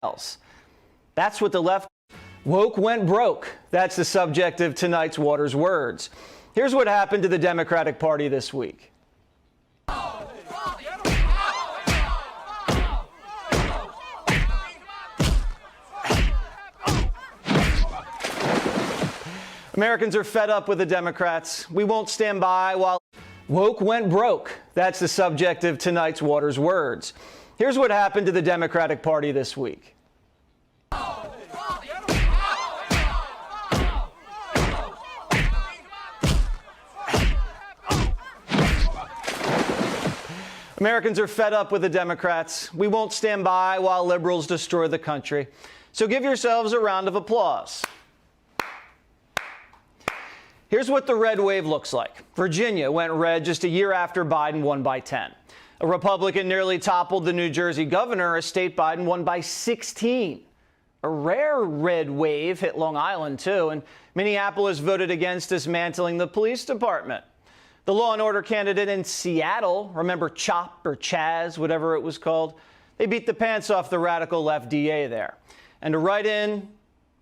else. That's what the left woke went broke. That's the subject of tonight's Waters Words. Here's what happened to the Democratic Party this week. Americans are fed up with the Democrats. We won't stand by while woke went broke. That's the subject of tonight's Waters Words. Here's what happened to the Democratic Party this week. Americans are fed up with the Democrats. We won't stand by while liberals destroy the country. So give yourselves a round of applause. Here's what the red wave looks like. Virginia went red just a year after Biden won by 10. A Republican nearly toppled the New Jersey governor, a state Biden won by 16. A rare red wave hit Long Island, too, and Minneapolis voted against dismantling the police department. The law and order candidate in Seattle, remember CHOP or Chaz, whatever it was called, they beat the pants off the radical left DA there. And to write in,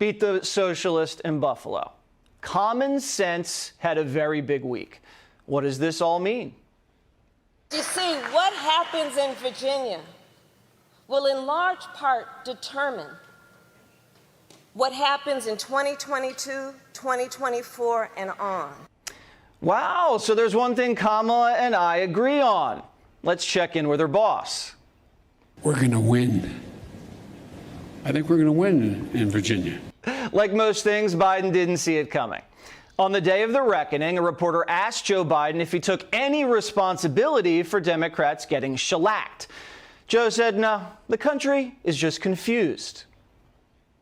beat the socialist in Buffalo. Common sense had a very big week. What does this all mean? You see, what happens in Virginia will in large part determine what happens in 2022, 2024, and on. Wow, so there's one thing Kamala and I agree on. Let's check in with her boss. We're going to win. I think we're going to win in Virginia. Like most things, Biden didn't see it coming. On the day of the reckoning, a reporter asked Joe Biden if he took any responsibility for Democrats getting shellacked. Joe said, no, the country is just confused.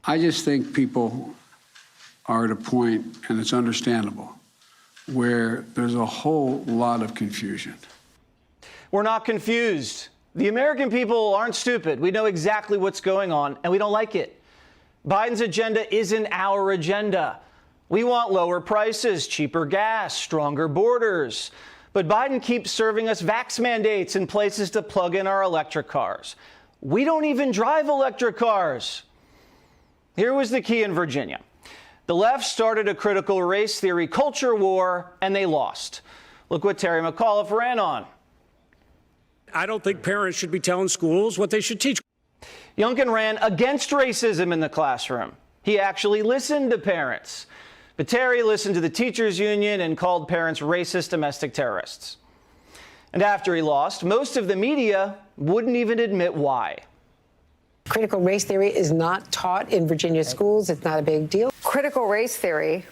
I just think people are at a point, and it's understandable, where there's a whole lot of confusion. We're not confused. The American people aren't stupid. We know exactly what's going on, and we don't like it. Biden's agenda isn't our agenda. We want lower prices, cheaper gas, stronger borders. But Biden keeps serving us vax mandates and places to plug in our electric cars. We don't even drive electric cars. Here was the key in Virginia. The left started a critical race theory culture war, and they lost. Look what Terry McAuliffe ran on. I don't think parents should be telling schools what they should teach. Youngkin ran against racism in the classroom. He actually listened to parents. But Terry listened to the teachers union and called parents racist domestic terrorists. And after he lost, most of the media wouldn't even admit why. Critical race theory is not taught in Virginia schools. It's not a big deal. Critical race theory,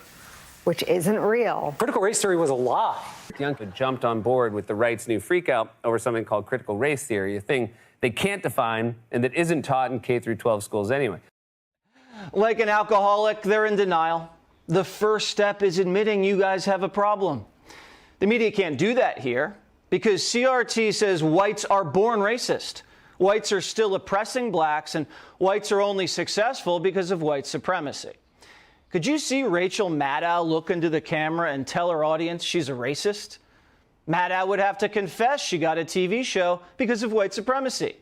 which isn't real. Critical race theory was a lie. Youngkin jumped on board with the right's new freakout over something called critical race theory, a thing they can't define and that isn't taught in K through 12 schools anyway. Like an alcoholic, they're in denial. The first step is admitting you guys have a problem. The media can't do that here because CRT says whites are born racist. Whites are still oppressing blacks, and whites are only successful because of white supremacy. Could you see Rachel Maddow look into the camera and tell her audience she's a racist? Maddow would have to confess she got a TV show because of white supremacy.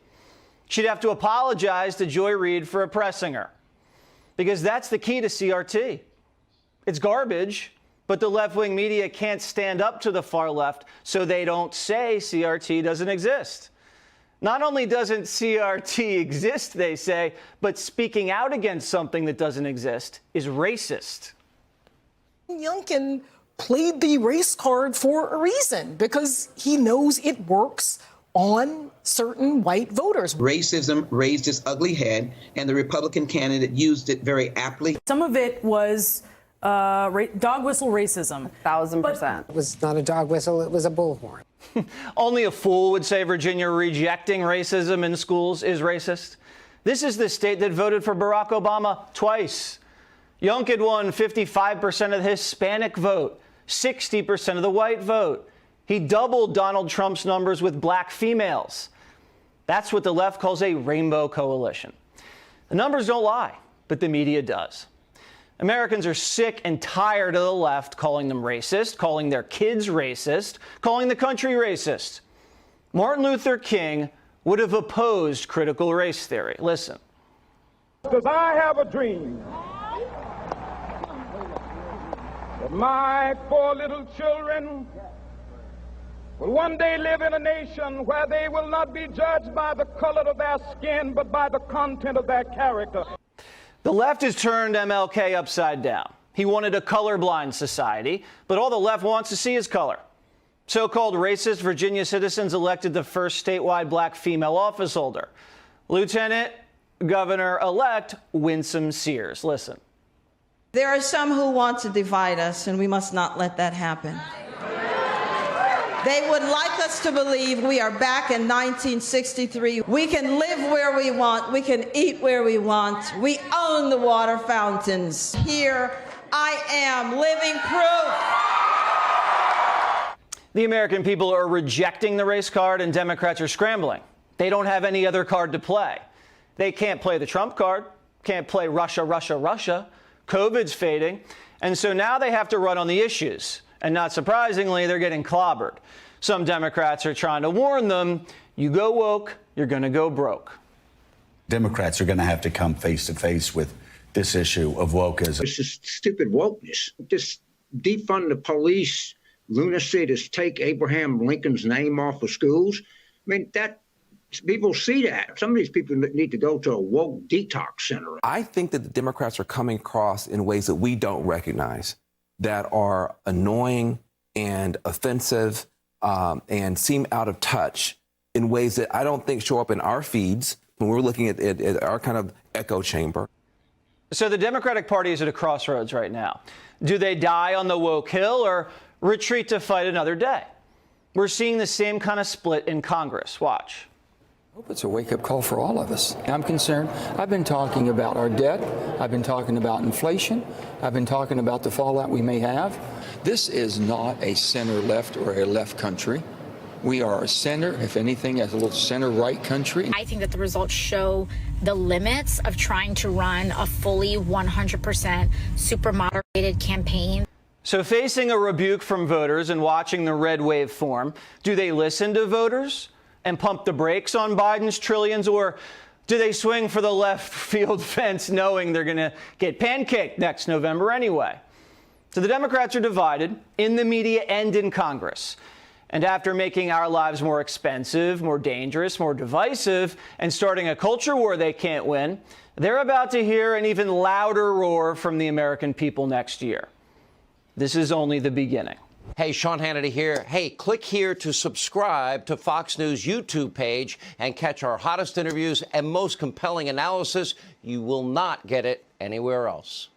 She'd have to apologize to Joy Reid for oppressing her. Because that's the key to CRT. It's garbage, but the left-wing media can't stand up to the far left, so they don't say CRT doesn't exist. Not only doesn't CRT exist, they say, but speaking out against something that doesn't exist is racist. Youngkin played the race card for a reason, because he knows it works on certain white voters. Racism raised its ugly head, and the Republican candidate used it very aptly. Some of it was dog whistle racism. 1,000%. It was not a dog whistle, it was a bullhorn. Only a fool would say Virginia rejecting racism in schools is racist. This is the state that voted for Barack Obama twice. Youngkin won 55% of the Hispanic vote, 60% of the white vote. He doubled Donald Trump's numbers with black females. That's what the left calls a rainbow coalition. The numbers don't lie, but the media does. Americans are sick and tired of the left calling them racist, calling their kids racist, calling the country racist. Martin Luther King would have opposed critical race theory. Listen. Because I have a dream that my 4 little children will one day live in a nation where they will not be judged by the color of their skin, but by the content of their character. The left has turned MLK upside down. He wanted a colorblind society, but all the left wants to see is color. So-called racist Virginia citizens elected the first statewide black female office holder, Lieutenant Governor-elect Winsome Sears. Listen. There are some who want to divide us, and we must not let that happen. They would like us to believe we are back in 1963. We can live where we want. We can eat where we want. We own the water fountains. Here I am, living proof. The American people are rejecting the race card, and Democrats are scrambling. They don't have any other card to play. They can't play the Trump card, can't play Russia, Russia, Russia. COVID's fading, and so now they have to run on the issues. And not surprisingly, they're getting clobbered. Some Democrats are trying to warn them, you go woke, you're going to go broke. Democrats are going to have to come face to face with this issue of wokeism. It's just stupid wokeness. Just defund the police, lunacy to take Abraham Lincoln's name off of schools. I mean, that people see that. Some of these people need to go to a woke detox center. I think that the Democrats are coming across in ways that we don't recognize, that are annoying and offensive and seem out of touch in ways that I don't think show up in our feeds when we're looking at our kind of echo chamber. So the Democratic Party is at a crossroads right now. Do they die on the woke hill or retreat to fight another day? We're seeing the same kind of split in Congress. Watch. I hope it's a wake-up call for all of us. I'm concerned. I've been talking about our debt. I've been talking about inflation. I've been talking about the fallout we may have. This is not a center-left or a left country. We are a center, if anything, as a little center-right country. I think that the results show the limits of trying to run a fully 100% super moderated campaign. So facing a rebuke from voters and watching the red wave form, do they listen to voters and pump the brakes on Biden's trillions, or do they swing for the left field fence knowing they're going to get pancaked next November anyway? So the Democrats are divided in the media and in Congress. And after making our lives more expensive, more dangerous, more divisive, and starting a culture war they can't win, they're about to hear an even louder roar from the American people next year. This is only the beginning. Hey, Sean Hannity here. Hey, click here to subscribe to Fox News YouTube page and catch our hottest interviews and most compelling analysis. You will not get it anywhere else.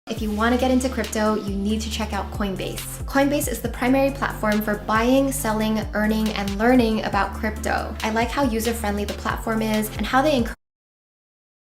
If you want to get into crypto, you need to check out Coinbase. Coinbase is the primary platform for buying, selling, earning, and learning about crypto. I like how user-friendly the platform is and how they encourage